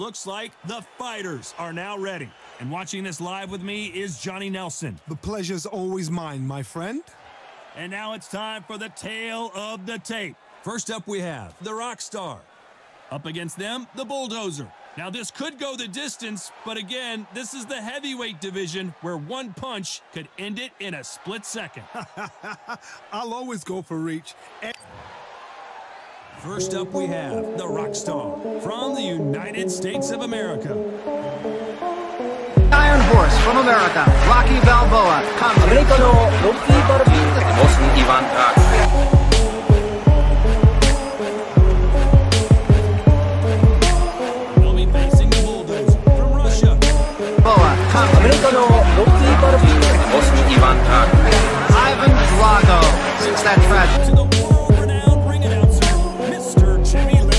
looks like the fighters are now ready. And watching this live with me is Johnny Nelson. The pleasure's always mine, my friend. And now it's time for the tale of the tape. First up we have the Rock Star. Up against them, the Bulldozer. Now this could go the distance, but again, this is the heavyweight division where one punch could end it in a split second. I'll always go for reach. First up we have the Rock Star from the United States of America. Iron Horse from America, Rocky Balboa. Americano Rocky Balboa. Boston Ivan Drago. Americano Rocky Balboa. Boston Ivan Drago. Ivan Drago, since that tragedy. To the world-renowned ring announcer, Mr. Jimmy Lenger.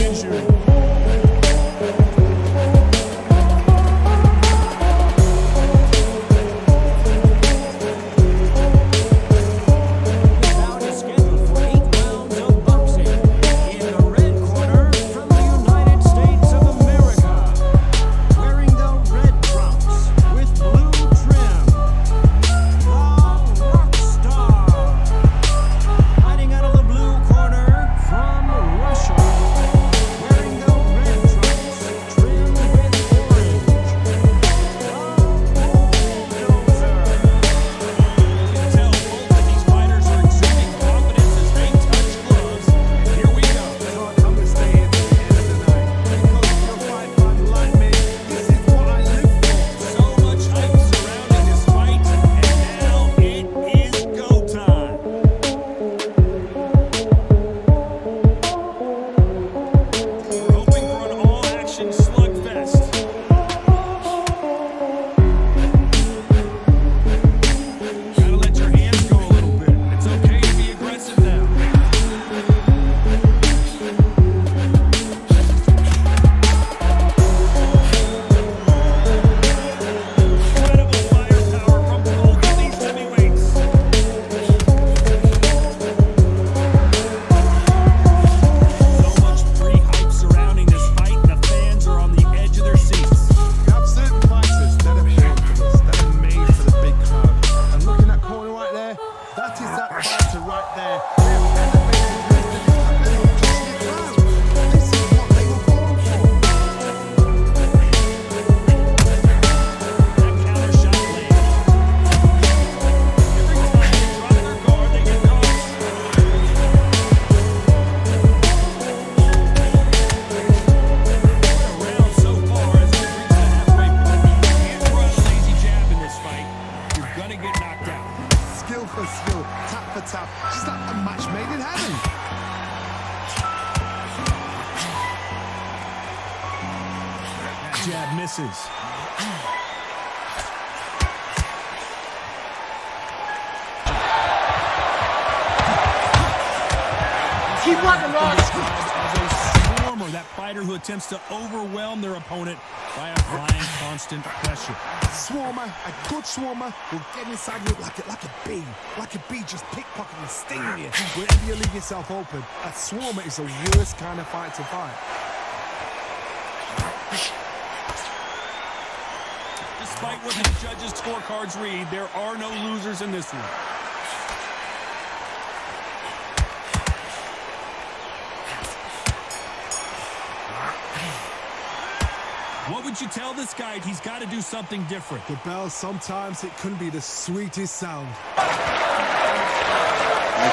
Just like a match made in heaven. That jab misses. Keep blocking, Ross. That fighter who attempts to overwhelm their opponent by applying constant pressure. Swarmer, a good swarmer, will get inside you like a bee. Like a bee just pickpocketing and stinging you. Whenever you leave yourself open, a swarmer is the worst kind of fight to fight. Despite what the judges' scorecards read, there are no losers in this one. What would you tell this guy? He's got to do something different. The bell, sometimes it can be the sweetest sound.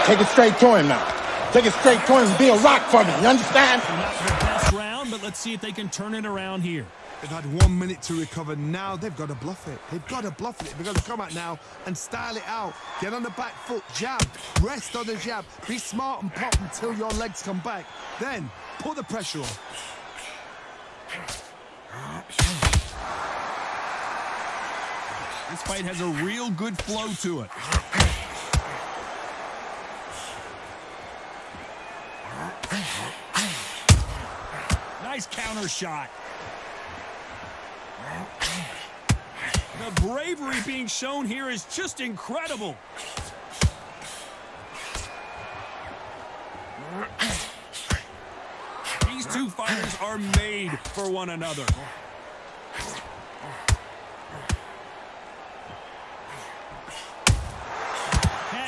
Take it straight to him now. Take it straight to him and be a rock for me, you understand? Not the best round, but let's see if they can turn it around here. They've had 1 minute to recover. Now they've got to bluff it. They've got to bluff it. They've got to come out now and style it out. Get on the back foot, jab, rest on the jab. Be smart and pop until your legs come back. Then put the pressure on. This fight has a real good flow to it. Nice counter shot. The bravery being shown here is just incredible. These two fighters are made for one another.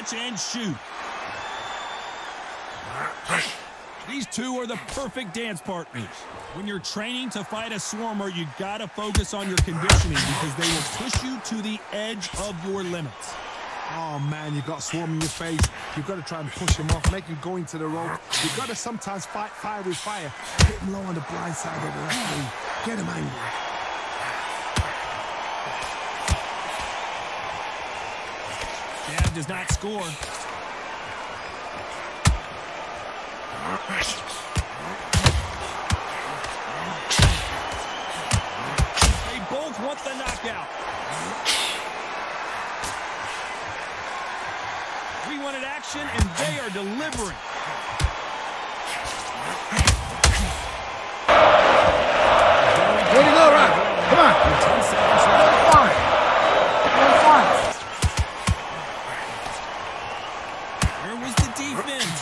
catch and shoot. These two are the perfect dance partners. When you're training to fight a swarmer, you gotta focus on your conditioning because they will push you to the edge of your limits. Oh man, you got swarm in your face. You've got to try and push him off, make him go into the rope. You've got to sometimes fight fire with fire. Hit him low on the blind side of the referee. Get him angry. Jab does not score. They both want the knockout. We wanted action, and they are delivering. Way to go, Rock. Come on. 10 seconds left. Where was the defense?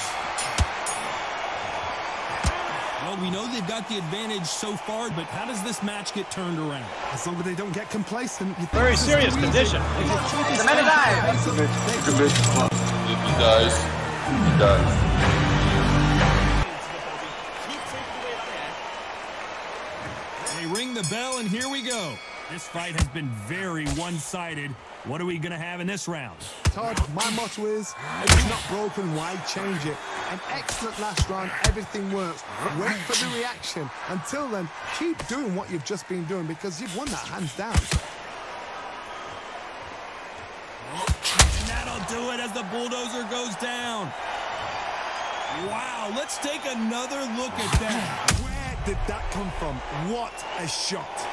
Well, we know they've got the advantage so far, but how does this match get turned around? As long as they don't get complacent. Very serious condition. The men alive. He dies. He dies. They ring the bell, and here we go. This fight has been very one-sided. What are we going to have in this round? Todd, my motto is, if it's not broken, why change it? An excellent last round, everything works. Wait for the reaction. Until then, keep doing what you've just been doing because you've won that hands down. And that'll do it as the bulldozer goes down. Wow, let's take another look at that. Where did that come from? What a shot.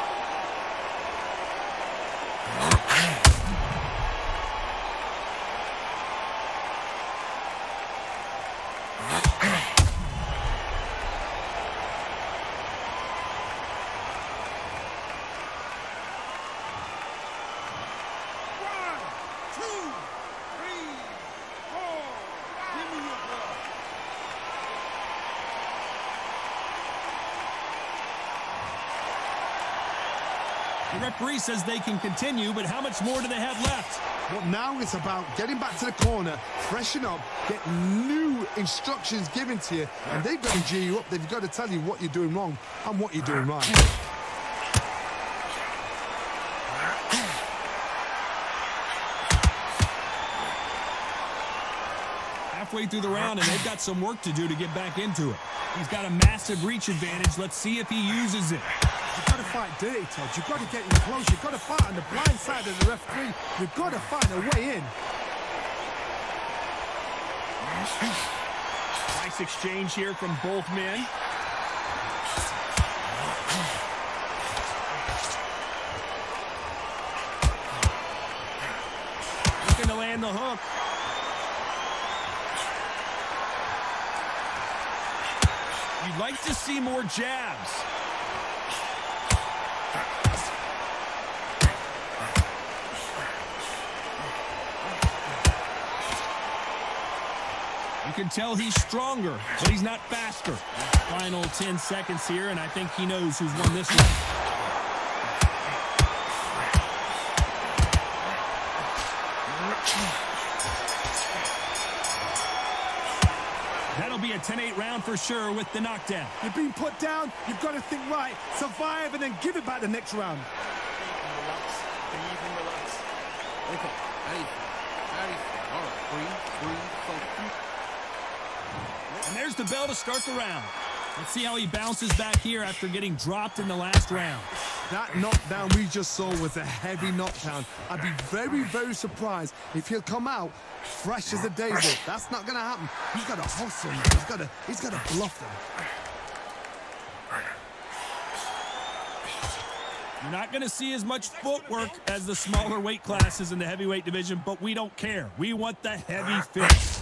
The referee says they can continue, but how much more do they have left? Well, now it's about getting back to the corner, freshen up, get new instructions given to you, and they've got to G you up. They've got to tell you what you're doing wrong and what you're doing right. Halfway through the round, and they've got some work to do to get back into it. He's got a massive reach advantage. Let's see if he uses it. You've got to fight dirty, Todd. You've got to get in close. You've got to fight on the blind side of the referee. You've got to find a way in. Nice exchange here from both men. Looking to land the hook. You'd like to see more jabs. You can tell he's stronger, but he's not faster. Final 10 seconds here, and I think he knows who's won this one. That'll be a 10-8 round for sure with the knockdown. You've been put down. You've got to think right, survive, and then give it back the next round. Okay, ready. All right, breathe, focus. And there's the bell to start the round. Let's see how he bounces back here after getting dropped in the last round. That knockdown we just saw was a heavy knockdown. I'd be very, very surprised if he'll come out fresh as a daisy. That's not going to happen. He's got to hustle. He's got to bluff them. You're not going to see as much footwork as the smaller weight classes in the heavyweight division, but we don't care. We want the heavy fist.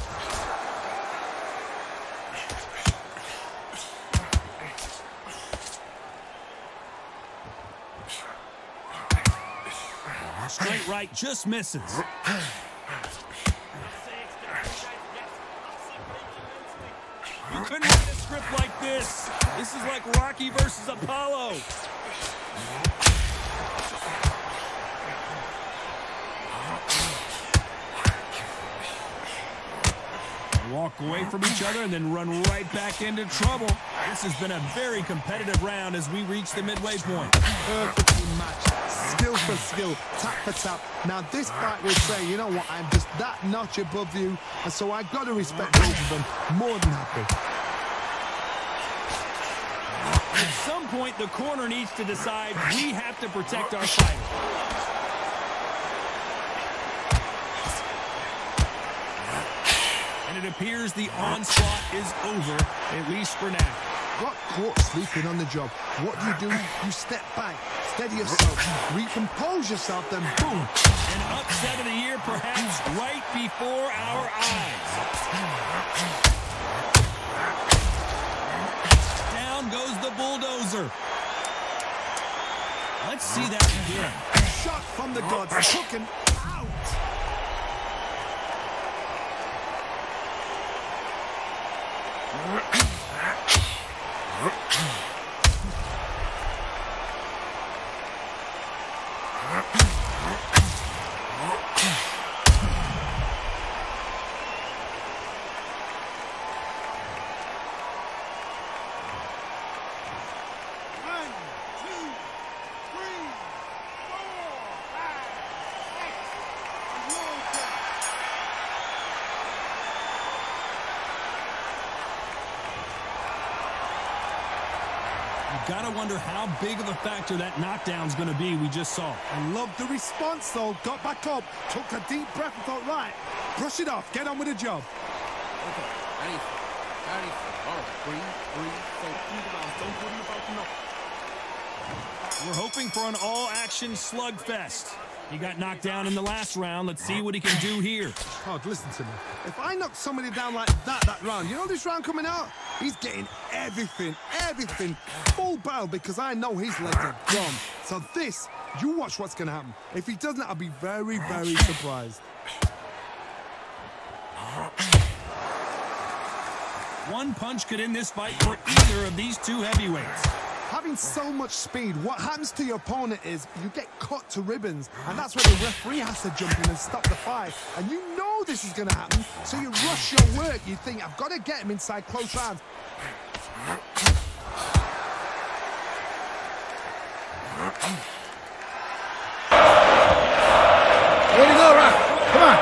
Straight right just misses. You couldn't write a script like this. This is like Rocky versus Apollo. walk away from each other and then run right back into trouble. This has been a very competitive round as we reach the midway point. Perfectly matched, skill for skill, tap for tap. Now this fight will say, you know what, I'm just that notch above you, and so I got to respect both of them. More than happy. At some point, the corner needs to decide we have to protect our fighter. And it appears the onslaught is over, at least for now. Got caught sleeping on the job. What do? You step back, steady yourself, recompose yourself, then boom. An upset of the year, perhaps right before our eyes. Down goes the bulldozer. Let's see that again. Shot from the gods, cooking out. Gotta wonder how big of a factor that knockdown's gonna be we just saw. I love the response though. Got back up, took a deep breath and thought, right, brush it off, get on with the job. Okay, ready. All right, breathe. So think about it. Don't worry about the knock. We're hoping for an all-action slugfest. He got knocked down in the last round. Let's see what he can do here. Oh, listen to me. If I knock somebody down like that round, you know this round coming out? He's getting everything, full barrel, because I know his legs are gone. So this, you watch what's going to happen. If he doesn't, I'll be very, very surprised. One punch could end this fight for either of these two heavyweights. Having so much speed, what happens to your opponent is you get cut to ribbons, and that's where the referee has to jump in and stop the fight. And you know this is going to happen, so you rush your work. You think, I've got to get him inside close rounds. Way to go, Rock. Come on.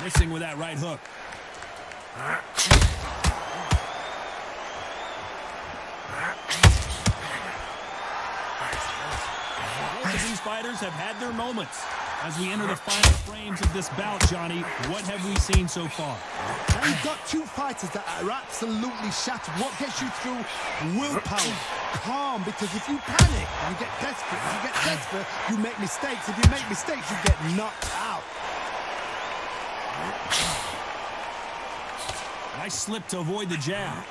Missing with that right hook. Both of these fighters have had their moments. As we enter the final frames of this bout, Johnny, what have we seen so far? Now you've got two fighters that are absolutely shattered. What gets you through? Willpower. Calm, because if you panic, you get desperate. If you get desperate, you make mistakes. If you make mistakes, you get knocked out. Nice slip to avoid the jab.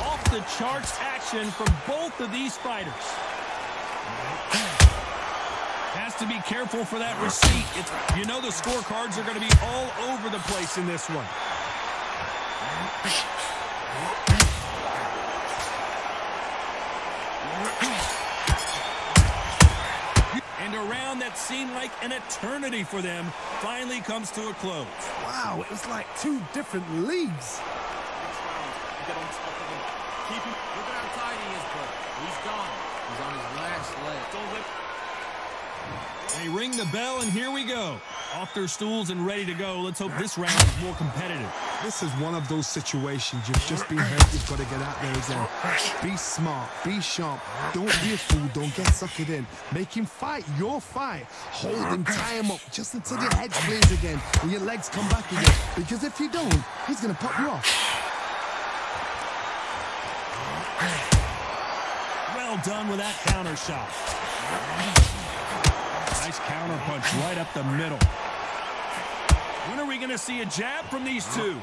Off the charts action from both of these fighters. Has to be careful for that receipt. You know the scorecards are going to be all over the place in this one. And a round that seemed like an eternity for them finally comes to a close. Wow, it was like two different leagues. Get on top of him. Keep him. Look at how tight he is, bro. He's gone. He's on his last leg. Don't let. They ring the bell, and here we go. Off their stools and ready to go. Let's hope this round is more competitive. This is one of those situations. You've just been hurt. You've got to get out there again. Be smart. Be sharp. Don't be a fool. Don't get suckered in. Make him fight your fight. Hold him, tie him up just until your head clears again and your legs come back again. Because if you don't, he's going to pop you off. Well done with that counter shot. Nice counter punch right up the middle. When are we going to see a jab from these two?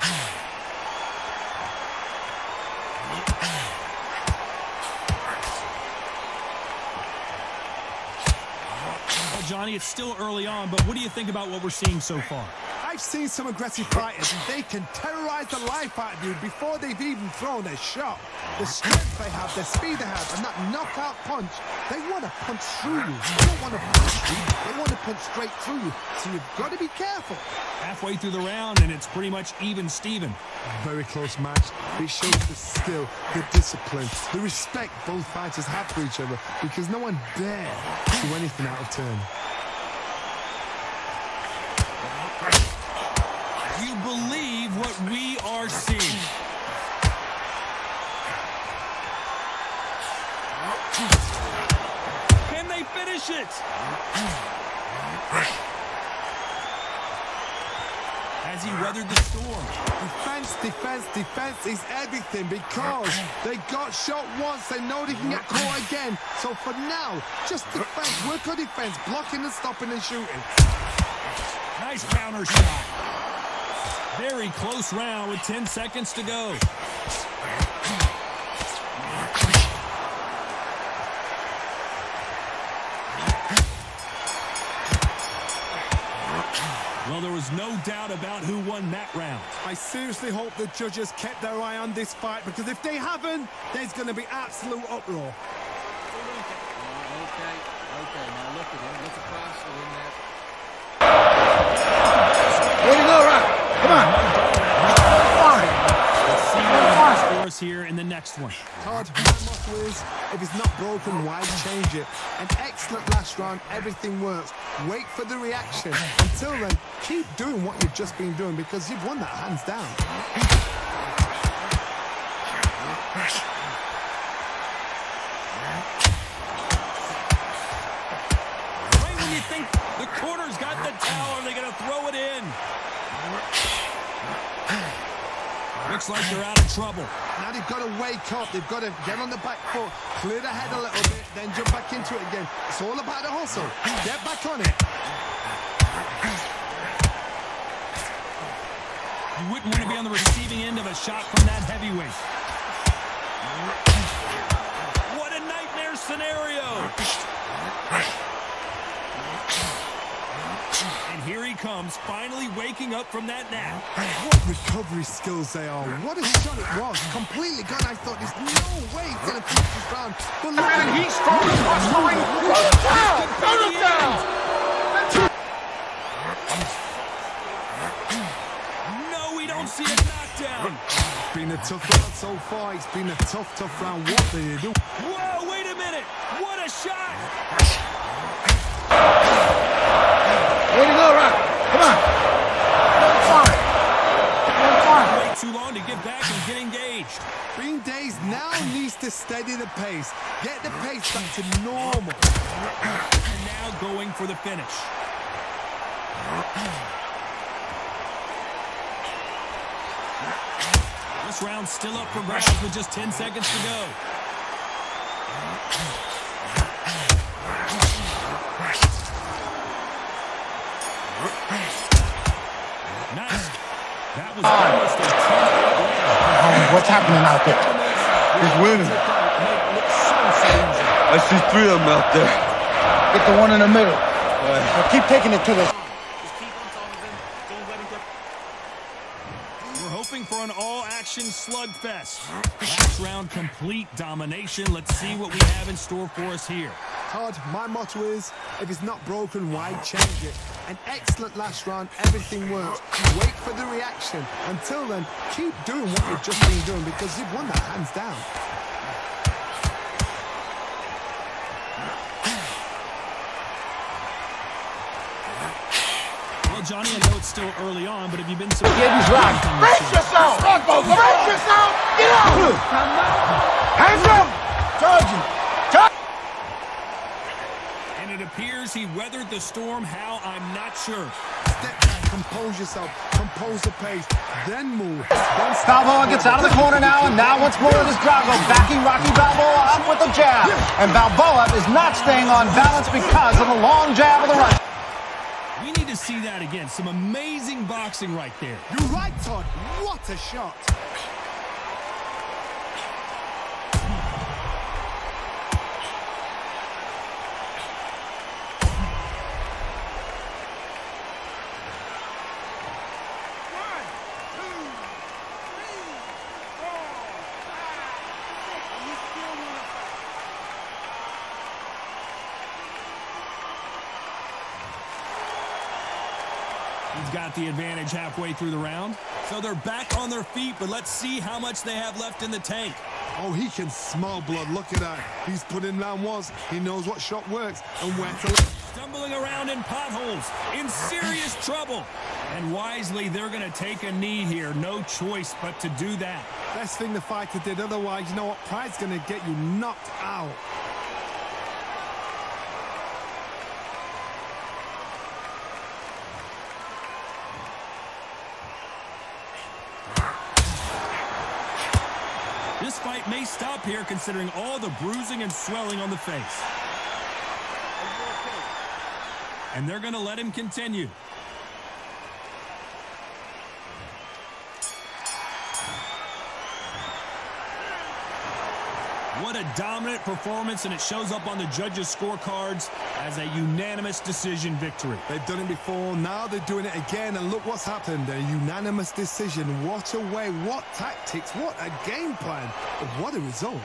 Well, Johnny, it's still early on, but what do you think about what we're seeing so far? I I've seen some aggressive fighters, and they can terrorize the life out of you before they've even thrown a shot. The strength they have, the speed they have, and that knockout punch, they want to punch through you. They don't want to punch you, they want to punch straight through you. So you've got to be careful. Halfway through the round, and it's pretty much even Steven. Very close match. It shows the skill, the discipline, the respect both fighters have for each other, because no one dare do anything out of turn. Do you believe what we are seeing? Can they finish it? Has he weathered the storm? Defense, defense, defense is everything, because they got shot once, they know they can get caught again. So for now, just defense, work on defense, blocking and stopping and shooting. Nice counter shot. Very close round with 10 seconds to go. Well, there was no doubt about who won that round. I seriously hope the judges kept their eye on this fight, because if they haven't, there's going to be absolute uproar. Okay. Now look at him. Look across in there. Way to go, Rock. Come on. Let's see what he scores here in the next one. Todd, my motto is, if it's not broken, why change it? An excellent last round, everything works. Wait for the reaction. Until then, keep doing what you've just been doing, because you've won that hands down. Right when you think the corner's got the towel, are they going to throw it in? Looks like they're out of trouble. Now they've got to wake up. They've got to get on the back foot, clear the head a little bit, then jump back into it again. It's all about the hustle. Get back on it. You wouldn't want to be on the receiving end of a shot from that heavyweight. What a nightmare scenario. And here he comes, finally waking up from that nap. What recovery skills they are. What a shot it was. Completely gone. I thought there's no way he's going to finish this round. But look at him. He's strong across the ring. Put him down. No, we don't see a knockdown. It's been a tough round so far. It's been a tough round. What do you do? Whoa, wait a minute. What a shot. Way to go, Rock. Come on. Wait too long to get back and get engaged. Green Days now needs to steady the pace. Get the pace back to normal. And now going for the finish. This round's still up for grabs with just 10 seconds to go. Nice. That was almost a 10. What's happening out there? He's winning. I see 3 of them out there. Get the one in the middle. Now keep taking it to the... We're hoping for an all-action slugfest. Last round, complete domination. Let's see what we have in store for us here. Todd, my motto is, if it's not broken, why change it? An excellent last round, everything works. Wait for the reaction. Until then, keep doing what you've just been doing, because you've won that hands down. Well, Johnny, I know it's still early on, but have you been so... Brace yourself! Brace yourself! Get out! Hands up! Charge him! And it appears he weathered the storm. How? I'm not sure. Step back, compose yourself, compose the pace, then move. Balboa gets out of the corner now, and now once more it is Drago backing Rocky Balboa up with the jab. And Balboa is not staying on balance because of the long jab of the right. We need to see that again. Some amazing boxing right there. You're right, Todd. What a shot. He's got the advantage halfway through the round. So they're back on their feet, but let's see how much they have left in the tank. Oh, he can smell blood. Look at that. He's put in round ones. He knows what shot works and where to... Stumbling around in potholes, in serious trouble. And wisely, they're going to take a knee here. No choice but to do that. Best thing the fighter did. Otherwise, you know what? Pride's going to get you knocked out. This fight may stop here considering all the bruising and swelling on the face. And they're going to let him continue. What a dominant performance, and it shows up on the judges' scorecards as a unanimous decision victory. They've done it before, now they're doing it again, and look what's happened. A unanimous decision. What a way, what tactics, what a game plan, what a result.